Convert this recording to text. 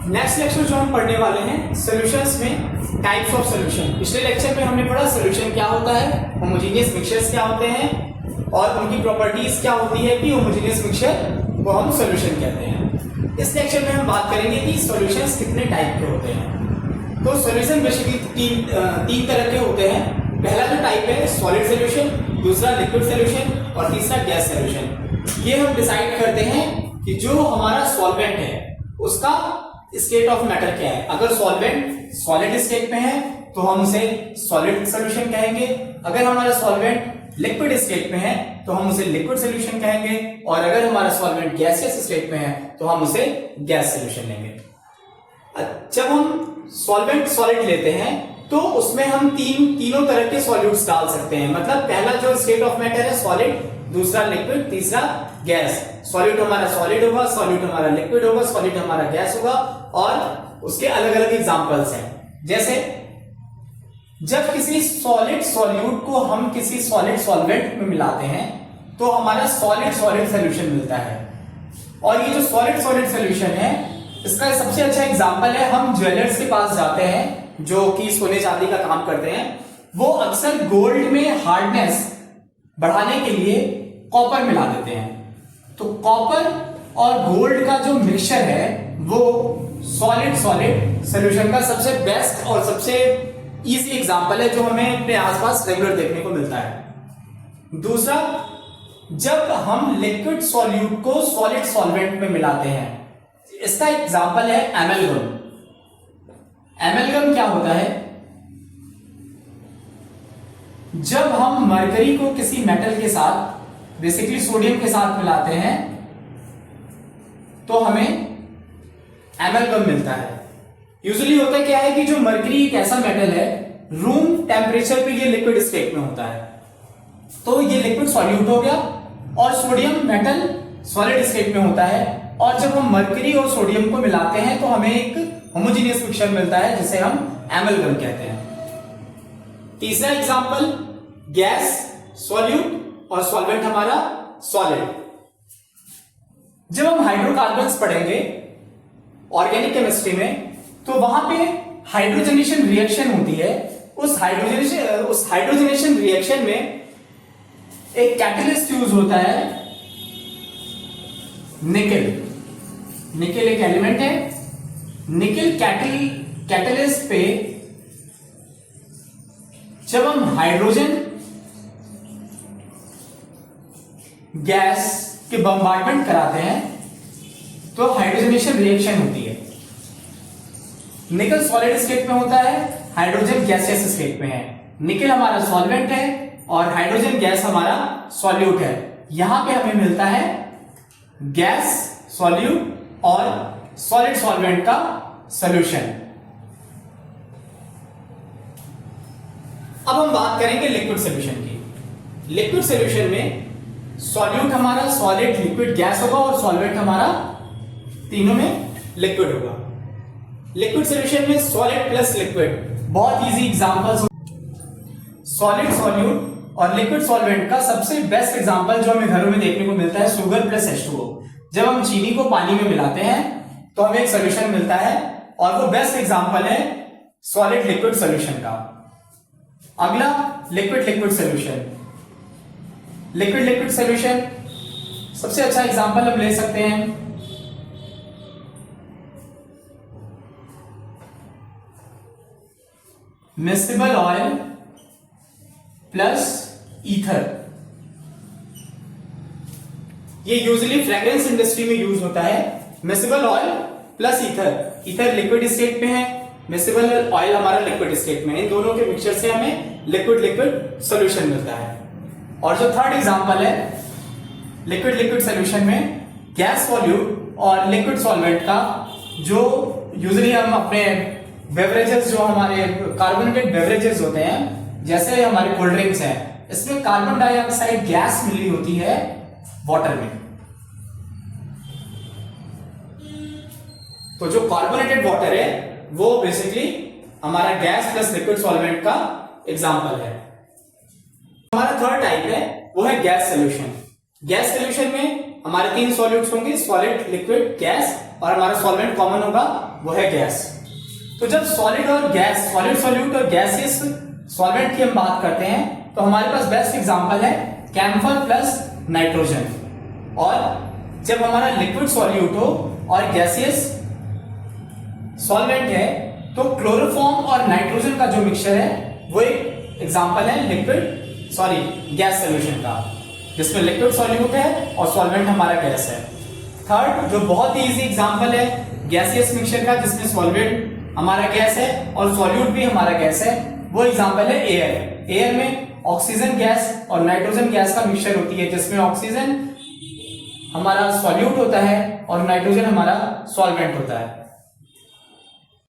Next lecture जो हम पढ़ने वाले हैं सॉल्यूशंस में टाइप्स ऑफ सॉल्यूशन। पिछले लेक्चर में हमने पढ़ा सॉल्यूशन क्या होता है, होमोजेनियस मिक्सचर्स क्या होते हैं और उनकी प्रॉपर्टीज क्या होती है कि होमोजेनियस मिक्सचर को हम सॉल्यूशन कहते हैं। इस लेक्चर में हम बात करेंगे कि सॉल्यूशंस कितने टाइप के होते हैं। तो सॉल्यूशन बेसिकली तीन तरह के होते हैं। पहला जो टाइप है सॉलिड सॉल्यूशन, दूसरा लिक्विड सॉल्यूशन और तीसरा गैस सॉल्यूशन। ये हम डिसाइड करते हैं कि जो हमारा सॉल्वेंट है उसका स्टेट ऑफ मैटर क्या है। अगर सॉल्वेंट सॉलिड स्टेट में है तो हम उसे सॉलिड सॉल्यूशन कहेंगे, अगर हमारा सॉल्वेंट लिक्विड स्टेट में है तो हम उसे लिक्विड सॉल्यूशन कहेंगे, और अगर हमारा सॉल्वेंट गैसियस स्टेट में है तो हम उसे गैस सॉल्यूशन लेंगे। जब हम सॉल्वेंट सॉलिड लेते हैं तो उसमें हम तीनों तरह के सॉल्यूट्स डाल सकते हैं। मतलब पहला जो स्टेट ऑफ मैटर है सॉलिड, दूसरा लिक्विड, तीसरा गैस। सॉलिड हमारा सॉलिड होगा, सॉलिड हमारा लिक्विड होगा, सॉलिड हमारा गैस होगा, और उसके अलग अलग एग्जांपल्स हैं। जैसे जब किसी सॉलिड सॉल्यूट को हम किसी सॉलिड सॉल्वेंट में मिलाते हैं तो हमारा सॉलिड सॉलिड सॉल्यूशन मिलता है। और ये जो सॉलिड सॉलिड सॉल्यूशन है इसका सबसे अच्छा एग्जांपल है, हम ज्वेलर्स के पास जाते हैं जो कि सोने चांदी का काम करते हैं। वो अक्सर गोल्ड में हार्डनेस बढ़ाने के लिए कॉपर मिला देते हैं। तो कॉपर और गोल्ड का जो मिक्सचर है वो सॉलिड सॉलिड सॉल्यूशन का सबसे बेस्ट और सबसे इजी एग्जांपल है जो हमें अपने आसपास रेगुलर देखने को मिलता है। दूसरा, जब हम लिक्विड सॉल्यूट को सॉलिड सॉल्वेंट में मिलाते हैं, इसका एग्जांपल है एमलगम। एमलगम क्या होता है? जब हम मरकरी को किसी मेटल के साथ बेसिकली सोडियम के साथ मिलाते हैं तो हमें एमलगम मिलता है। यूजुअली होता क्या है कि जो मरकरी एक ऐसा मेटल है, रूम टेम्परेचर पे ये लिक्विड स्टेट में होता है, तो ये लिक्विड सॉल्यूट हो गया, और सोडियम मेटल सॉलिड स्टेट में होता है। और जब हम मरकरी और सोडियम को मिलाते हैं तो हमें एक होमोजेनियस मिक्सचर मिलता है जिसे हम एमलगम कहते हैं। तीसरा एग्जांपल गैस, सॉल्यूट और सॉल्वेंट हमारा सॉलिड। जब हम हाइड्रोकार्बन्स पढ़ेंगे ऑर्गेनिक केमिस्ट्री में तो वहां पे हाइड्रोजनेशन रिएक्शन होती है। उस हाइड्रोजनेशन रिएक्शन में एक कैटलिस्ट यूज होता है, निकेल। निकेल एक एलिमेंट है। निकेल कैटलिस्ट पे जब हम हाइड्रोजन गैस के बम्बार्डमेंट कराते हैं तो हाइड्रोजनेशन रिएक्शन होती है। निकल सॉलिड स्टेट में होता है, हाइड्रोजन गैसियस स्टेट में है। निकल हमारा सॉल्वेंट है और हाइड्रोजन गैस हमारा सॉल्यूट है। यहां पे हमें मिलता है गैस सॉल्यूट और सॉलिड सॉल्वेंट का सॉल्यूशन। अब हम बात करेंगे लिक्विड सॉल्यूशन की। लिक्विड सॉल्यूशन में सॉल्यूट हमारा सॉलिड, लिक्विड, गैस होगा, और सॉल्वेंट हमारा तीनों में लिक्विड होगा। लिक्विड सॉल्यूशन में सॉलिड प्लस लिक्विड, बहुत इजी एग्जांपल्स। सॉलिड सॉल्यूट और लिक्विड सॉल्वेंट का सबसे बेस्ट एग्जांपल जो हमें घरों में देखने को मिलता है शुगर प्लस H2O। जब हम चीनी को पानी में मिलाते हैं तो हमें एक सॉल्यूशन मिलता है, और वो बेस्ट एग्जांपल है सॉलिड लिक्विड सॉल्यूशन का। अगला liquid liquid solution. Liquid liquid solution सबसे अच्छा एग्जांपल हम ले सकते हैं मिस्सिबल ऑयल प्लस ईथर। ये यूजुअली फ्रेग्रेंस इंडस्ट्री में यूज होता है। Miscible oil plus ether. Ether liquid state में है, मिस्सिबल ऑयल हमारा लिक्विड स्टेट में है। इन दोनों के मिक्सचर से हमें लिक्विड लिक्विड सॉल्यूशन मिलता है। और जो थर्ड एग्जांपल है लिक्विड लिक्विड सॉल्यूशन में गैस सॉल्यूट और लिक्विड सॉल्वेंट का, जो यूजुअली हम अपने बेवरेजेस, जो हमारे कार्बोनेटेड बेवरेजेस होते हैं, जैसे हमारे कोल्ड ड्रिंक्स हैं, इसमें कार्बन डाइऑक्साइड गैस मिली होती है वाटर में। तो जो कार्बोनेटेड वाटर है वो बेसिकली हमारा गैस प्लस लिक्विड सॉल्वेंट का एग्जांपल है। हमारा थर्ड टाइप है वो है गैस सॉल्यूशन। गैस सॉल्यूशन में हमारे तीन सॉल्यूट्स होंगे, सॉलिड, लिक्विड, गैस। और हमारा सॉल्वेंट कॉमन होगा, वो है गैस। तो जब सॉलिड और गैस, सॉलिड सॉल्यूट और गैसियस सॉल्वेंट की हम बात करते हैं तो हमारे पास बेस्ट एग्जांपल है कैम्फर प्लस नाइट्रोजन। और जब हमारा लिक्विड सॉल्यूट हो और गैसियस सॉल्वेंट है तो क्लोरोफॉर्म और नाइट्रोजन का जो मिक्सचर है वो एक एग्जांपल है गैस सॉल्यूशन का, जिसमें लिक्विड सॉल्यूट है और सॉल्वेंट हमारा गैस है। थर्ड जो बहुत ही इजी एग्जांपल है गैसियस मिक्सचर का, जिसमें सॉल्वेंट हमारा गैस है और सॉल्यूट भी हमारा गैस है, वो एग्जांपल है एयर। एयर में ऑक्सीजन गैस और नाइट्रोजन गैस का मिक्सचर होती है, जिसमें ऑक्सीजन हमारा सॉल्यूट होता है और नाइट्रोजन हमारा सॉल्वेंट होता है।